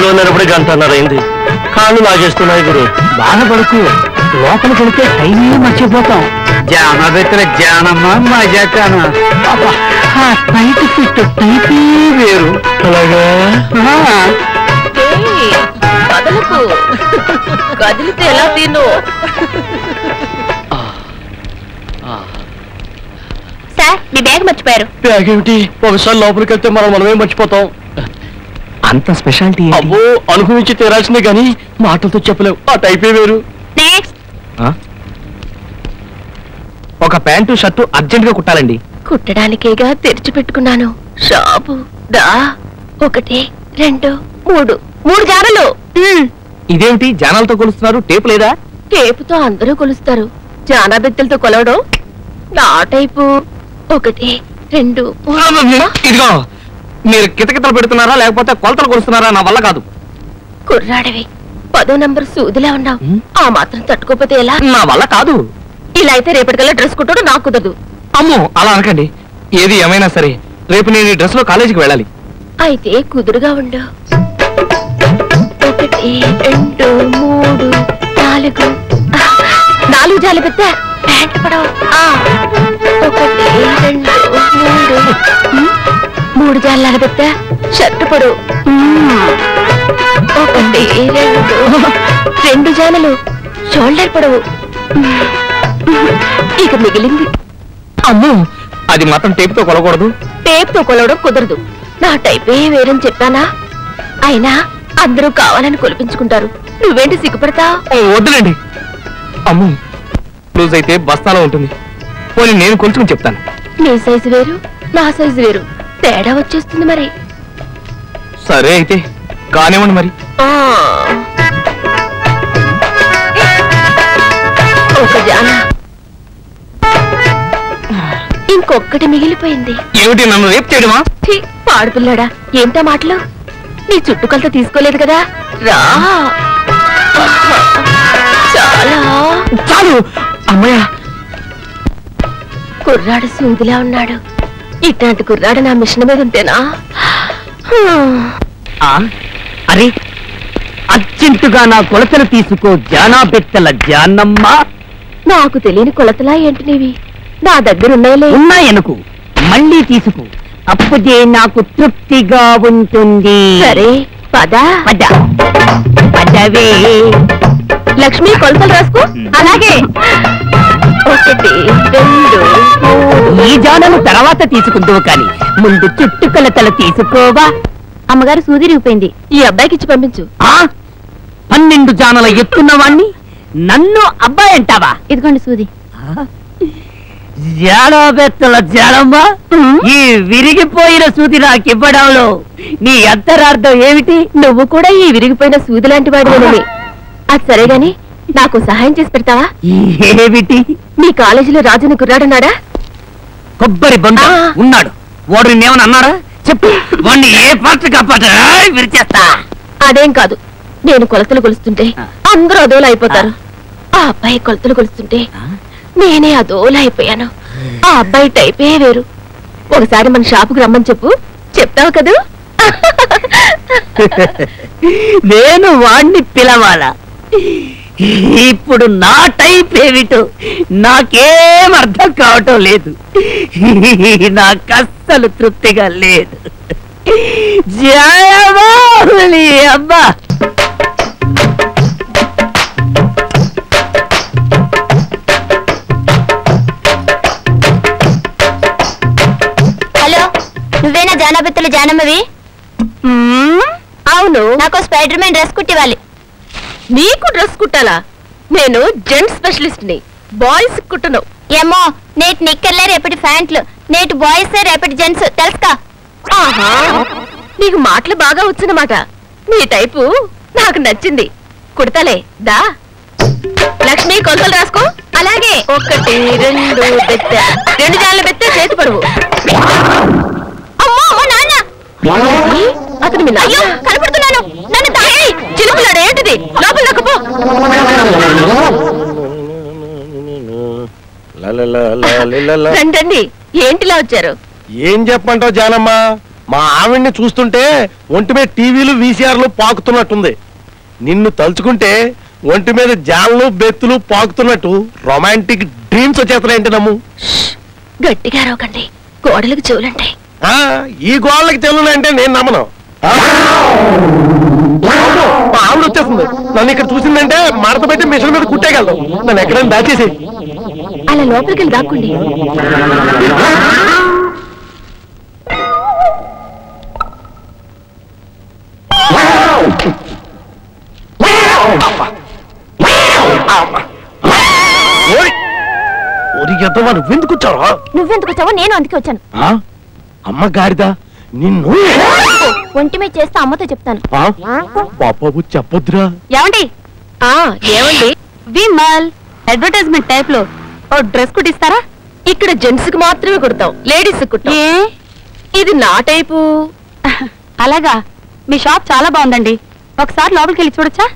ఇంట్లో నిలబడి గంటన్నరైంది. కాళ్ళు లాగేస్తున్నాయి గురు. బాధపడుకు, లోపలికి వెళ్తే టైమే మర్చిపోతాం. జానబెత్తల జానమ్మ మజాకానా టైట్ ఫిట్ టైపే వేరు. అలాగా కదలకు కదిలితే ఎలా తిను. సార్ మీ బ్యాగ్ మర్చిపోయారు. బ్యాగ్ ఏమిటి? ఒకసారి లోపలికి వెళ్తే మనమే మర్చిపోతాం. అంత స్పెషాలిటీ అబ్బో, అనుభవించి తీరాల్సిందే గాని మాటలతో చెప్పలేవు. ఆ టైపే వేరు. నెక్స్ట్. ఒక ప్యాంటు షర్టు అర్జెంట్ గా కుట్టాలండి. కుట్టడానికేగా తెరిచి పెట్టుకున్నాను షాపు. దా 1 2 3 జాడలు. ఇదేమిటి జానాలతో కొలుస్తున్నారు? టేపు లేదా? టేపుతో అందరూ కొలుస్తారు, జానా బెత్తలతో కొలవడం నా టైపు. 1 2 ఇదిగో, మీరు కితకితలు పెడుతున్నారా లేకపోతే కొలతలు కొలుస్తున్నారా? నా వల్ల కాదు. కుర్రాడివి 10వ నంబర్ సూదిలా ఉన్నావు. ఆ మాత్రం తట్టుకోపోతే ఎలా? నా వల్ల కాదు. ఇలా అయితే రేపటికల్లా డ్రెస్ కుట్టడం నాకు కుదరదు. అమ్మో, అలా అనకండి. ఏది ఏమైనా సరే రేపు నేను ఈ డ్రెస్ లో కాలేజీకి వెళ్ళాలి. అయితే కుదురుగా ఉండు. 1 2 3 4 జాలి పెద్ద ప్యాంట్ పడవ. 1 2 3 జాల పెద్ద షర్ట్ పడు. 1 2 జాలలు షోల్డర్ పడవు. ఇక మిగిలింది. అమ్మో, అది మాత్రం టేపుతో కొలకూడదు. టేప్తో కొలవడం కుదరదు. నా టైపే వేరని చెప్పానా? అయినా అందరూ కావాలని కొలిపించుకుంటారు, నువ్వేంటి సిగ్గుపడతావు? వద్దులేండి. అమ్మో, లూజ్ అయితే బస్తాలో ఉంటుంది. పోనీ నేను కొలుచుకుని చెప్తాను. నీ సైజు వేరు, నా సైజు వేరు, తేడా వచ్చేస్తుంది మరి. సరే అయితే కానివ్వండి మరి. ఒక జాన, ఇంకొక్కటి మిగిలిపోయింది. ఏమిటి, నన్ను రేపు చేయడమా? పాడుపిల్లాడా, ఏంటా మాటలు? నీ చుట్టుకొలత తీసుకోలేదు కదా, రా. చాలా చాలు అమ్మయ్య. కుర్రాడు సూదిలా ఉన్నాడు. ఇట్లాంటి కుర్రాడు నా మిషన్ మీద ఉంటేనా? అరే, అర్జెంటుగా నా కొలతలు తీసుకో జానా బెత్తల జానమ్మ. నాకు తెలియని కొలతలా ఏంటి నీవి? నా దగ్గర ఉన్నాయిలే. ఉన్నాయనుకు, మళ్ళీ తీసుకో, అప్పుడే నాకు తృప్తిగా ఉంటుంది. సరే పద పద పదవే. లక్ష్మి, కొలతలు రాసుకో. అలాగే. 1 2 3. ఈ జానను తర్వాత తీసుకుందువు కాని ముందు చుట్టు కొలతలు తీసుకోవా. అమ్మగారు సూది రిగిపోయింది, ఈ అబ్బాయికి ఇచ్చి పంపించు. 12 జానల ఎత్తున్నవాణ్ణి నన్ను అబ్బాయి అంటావా? ఇదిగోండి సూది. జాడబెత్తల జాడమ్మ, ఈ విరిగిపోయిన సూది నాకివ్వడంలో నీ అంతరార్థం ఏమిటి? నువ్వు కూడా ఈ విరిగిపోయిన సూది లాంటి వాడివేనని. అది సరే గాని నాకు సహాయం చేసి పెడతావా? ఏమిటి? మీ కాలేజీలో రాజుని కుర్రాడున్నాడా? కొబ్బరి బంద ఉన్నాడు. వాడు నిన్నేమని అన్నారా? చెప్పు, వాడిని ఏ పాత్ర కాపాట విరిచేస్తా. అదేం కాదు, నేను కొలతలు కొలుస్తుంటే అందరూ అదోలా అయిపోతారు. ఆ అబ్బాయి కొలతలు కొలుస్తుంటే నేనే అదోలా అయిపోయాను. ఆ అబ్బాయి టైపే వేరు. ఒకసారి మన షాపుకు రమ్మని చెప్పు, చెప్తావు కదూ? నేను వాణ్ణి పిలవాలా? ఇప్పుడు నా టైప్ ఏమిటో నాకేం అర్థం కావటం లేదు. నాకు అస్సలు తృప్తిగా లేదు. జయమాలి అబ్బా. హలో, నువ్వేనా జానాబెత్తల జానమ్మవి? అవును, నాకు స్పైడర్ మ్యాన్ డ్రెస్ కుట్టివ్వాలి. నీకు డ్రెస్ కుట్టాలా? నేను జెంట్స్ స్పెషలిస్ట్ ని, బాయ్స్ కుట్టను. ఏమో, నేటి నిక్కర్లే రేపటి ప్యాంట్లు, నేటి బాయ్స్ రేపటి జెంట్స్, తెలుసుకా? ఆహా, నీకు మాటలు బాగా వచ్చినమాట. నీ టైపు నాకు నచ్చింది, కుడతాలే. దా లక్ష్మి, కొలతలు రాసుకో. అలాగే. 1 2 బెత్త, 2 జాల బెత్త, చేతి పడువు. అమ్మో నాన్న, అతను మీ నాన్న? కనపడుతున్నాను. నన్ను తాగి చిలుపులాడు. ఏంటిది? లోపల నొక్కపో. రండి, ఏంటిలా వచ్చారు? ఏం చెప్పమంటావు జానమ్మ? మా ఆవిడ్ని చూస్తుంటే ఒంటి మీద టీవీలు వీసీఆర్లు పాకుతున్నట్టుంది. నిన్ను తలుచుకుంటే ఒంటి మీద జాన్లు బెత్తులు పాకుతున్నట్టు రొమాంటిక్ డ్రీమ్స్ వచ్చేస్తున్నాయంటే నమ్ము. గట్టిగా అరవకండి, గోడలకు చెవులంటాయి. ఈ గోళ్ళకి చెవులంటే నేను నమ్మను. మా ఆవిడ వచ్చేస్తుంది. నన్ను ఇక్కడ చూసిందంటే మడత పెట్టి మిషన్ మీద కుట్టేయగలదు. నన్ను ఎక్కడైనా దాచేసి అలా లోపలికి వెళ్ళి దాక్కుండి. నువ్వెందుకు వచ్చావా? నువ్వెందుకు వచ్చావో నేను అందుకే వచ్చాను. అమ్మ గాడిదా నిన్ను ఒంటి మీద చేస్తే అమ్మతో చెప్తాను. పాపకు చెప్పొద్దురా. ఏమండి ఏమండి విమల్ అడ్వర్టైజ్మెంట్ టైప్ లో ఓ డ్రెస్ కుట్టిస్తారా? ఇక్కడ జెంట్స్ కి మాత్రమే కుడతాం, లేడీస్ కుట్టాం. ఇది నా టైపు. అలాగా, మీ షాప్ చాలా బాగుందండి. ఒకసారి లోపలికి వెళ్ళి చూడొచ్చా?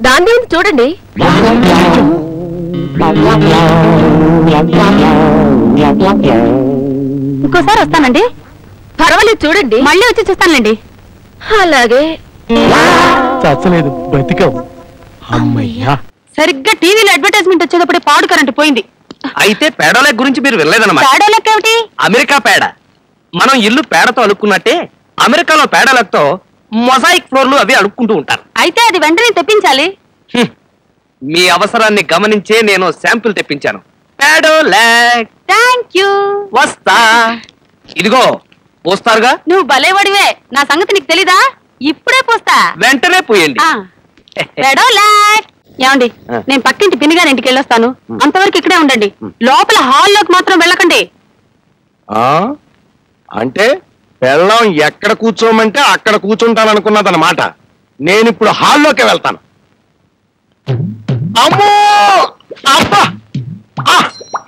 దాని గురించి చూడండి. ఇంకోసారి వస్తానండి. పర్వాలేదు చూడండి, మళ్ళీ వచ్చి చూస్తానులేండి. అలాగే. చచ్చలేదు, బతికావు. అమ్మయ్యా. సరిగ్గా టీవీలో అడ్వర్టైజ్మెంట్ వచ్చేటప్పుడు పాడు కరెంట్ పోయింది. అయితే పేడోలెక్ గురించి మీరు వెళ్ళలేదన్నమాట. పేడోలెక్ ఏమిటి? అమెరికా పేడ. మనం ఇల్లు పేడతో అలుక్కున్నట్టే అమెరికాలో పేడలతో మొజాయిక్ ఫ్లోర్లు అవి అడుక్కుంటూ ఉంటారు. అయితే అది వెంటనే తెప్పించాలి. మీ అవసరాన్ని గమనించే నేను శాంపుల్ తెప్పించాను. పేడోలెక్. Thank you. వస్తా. ఇదిగో పోస్తారుగా. నువ్వు భలేవాడివే, నా సంగతి నీకు తెలీదా? ఇప్పుడే పోస్తా. వెంటనే పోయండి. పేడోలెక్. ఏమండి, నేను పక్కింటి పిన్నిగారి ఇంటికి వెళ్ళొస్తాను. అంతవరకు ఇక్కడే ఉండండి. లోపల హాల్లోకి మాత్రం వెళ్ళకండి. అంటే పెళ్ళం ఎక్కడ కూర్చోమంటే అక్కడ కూర్చుంటాననుకున్నదన్నమాట. నేను ఇప్పుడు హాల్లోకి వెళ్తాను. అమ్మో అబ్బా,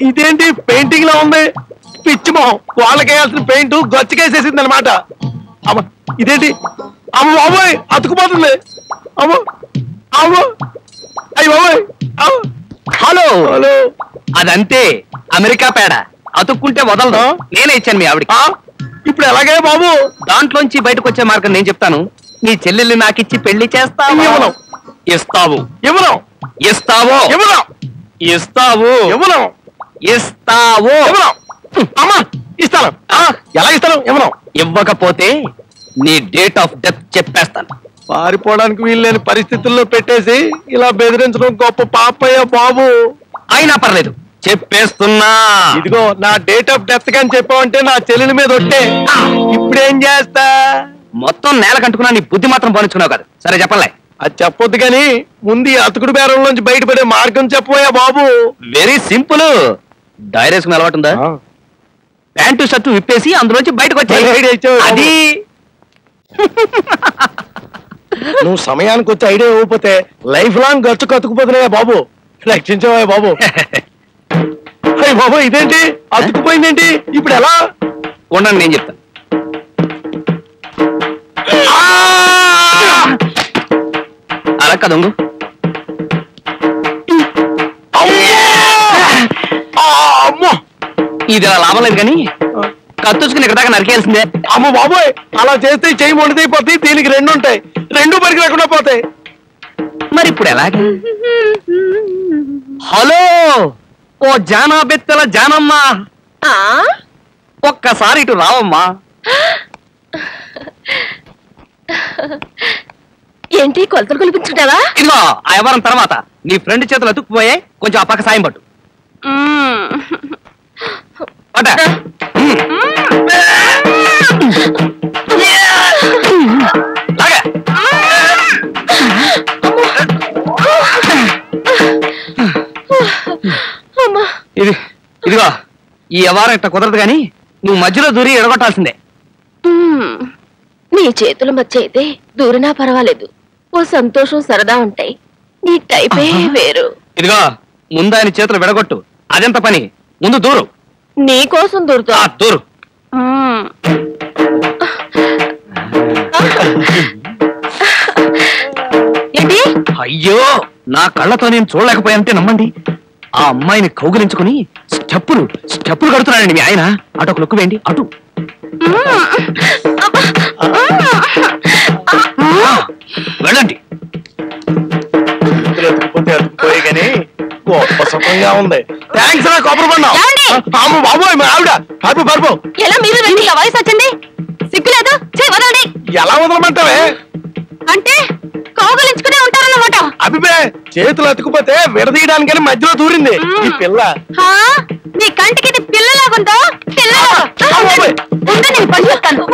ఇదేంటి పెయింటింగ్ లా ఉంది? పిచ్చి మొహం, వాళ్ళకేయాల్సిన పెయింట్ గొచ్చకేసేసింది అనమాట. అమ్మ ఇదేంటి? అమ్మ బాబోయ్, అతుకుపోతుంది. అమ్మో అమ్మో, అయ్యి బాబోయ్. Hello hello. అదంతే, అమెరికా పేడ. అతుక్కుంటే వదలదు. నేనే ఇచ్చాను మీ ఆవిడకి. ఇప్పుడు ఎలాగే బాబు? దాంట్లోంచి బయటకు వచ్చే మార్గం నేను చెప్తాను. నీ చెల్లెల్ని నాకిచ్చి పెళ్లి చేస్తావు. ఇవ్వను. ఇస్తావు. ఇవ్వను. ఇస్తావు. ఇవ్వను. ఇస్తావు. ఇవ్వను. ఇస్తావు. ఇవ్వను. అమ్మా ఇస్తాను. ఎలా ఇస్తాను? ఇవ్వను. ఇవ్వకపోతే నీ డేట్ ఆఫ్ డెత్ చెప్పేస్తాను. పారిపోవడానికి వీల్లేని పరిస్థితుల్లో పెట్టేసి ఇలా బెదిరించడం గొప్ప పాపయ్య బాబు. అయినా పర్లేదు, చెప్పేస్తున్నా. ఇదిగో నా డేట్ ఆఫ్ డెత్ కానీ చెప్పావంటే నా చెల్లెల మీద ఒట్టే. ఇప్పుడేం చేస్తా? మొత్తం నేల కంటుకున్నా నీ బుద్ధి మాత్రం పోనించుకున్నావు కదా. సరే చెప్పలే. అది చెప్పొద్దు కానీ ముందు ఈ అతుకుడు బేరంలోంచి బయటపడే మార్గం చెప్పబోయా బాబు. Very simple. డైరేసుకుని అలవాటు ఉందా? ప్యాంటు షర్టు విప్పేసి అందులోంచి బయటకు వచ్చాయి. అది నువ్వు సమయానికి వచ్చి ఐడియా ఇవ్వకపోతే లైఫ్ లాంగ్ ఖర్చు కతుకుపోతున్నాయా బాబు. రక్షించవా బాబు. అయ్యి బాబు, ఇదేంటి అతుకుపోయిందేంటి? ఇప్పుడు ఎలా? ఉండండి, నేను చెప్తాను. అలా కదంగు. అమ్మో, ఇది అలా లాభం లేదు కానీ కత్తుచుకుని ఇక్కడ దాకా నరికేయాల్సిందే. అమ్మ బాబోయ్, అలా చేస్తే చెయ్యి మొండిదైపోతాయి. దీనికి రెండు ఉంటాయి, రెండు పరికి లేకుండా పోతాయి. మరి ఇప్పుడు ఎలాగా? హలో, ఓ జానా బెత్తెల జానమ్మా, ఒక్కసారి ఇటు రావమ్మా. ఏంటి కొలతలు కొలిపించుకుంటావా? ఇదిగో ఆ వ్యవహారం తర్వాత నీ ఫ్రెండ్ చేతులు అతుక్కుపోయాయి, కొంచెం ఆ పక్క సాయం పట్టు. పట. లాగా. ఇదిగో ఈ వ్యవహారం ఇట్లా కుదరదు కానీ నువ్వు మధ్యలో దూరి ఎడగొట్టాల్సిందే. నీ చేతుల మధ్య అయితే దూరినా పర్వాలేదు, ఓ సంతోషం సరదా ఉంటాయి. నీ టైపే వేరు. ఇదిగో ముందు ఆయన చేతులు విడగొట్టు. అదెంత పని? ముందు దూరు. నీ కోసం దూరుతా. దూరు. ఏంటి? అయ్యో, నా కళ్ళతో నేను చూడలేకపోయానంటే నమ్మండి. ఆ అమ్మాయిని కౌగిలించుకుని స్టెప్పులు కడుతున్నాడండి మీ ఆయన. అటు ఒక లుక్కు వేయండి. అటు వెళ్ళండి. ఎత్తుకుపోయి కానీ గొప్ప సుఖంగా ఉంది. థ్యాంక్స్ రా కొబ్బరి బండం. బాబోయ్ మా ఆవిడ పరుపు ఎలా మీరు రండి, వయసు వచ్చింది, సిగ్గులేదు, వదలండి. ఎలా వదలమంటావే? అంటే కౌగులించుకునే ఉంటారన్నమాట. అభిపే చేతులు అతుకుపోతే విడదీయడానికని మధ్యలో దూరింది ఈ పిల్ల. మీ కంటికి ఇది పిల్లలాగుందో? పిల్ల నేను పని చెప్తాను.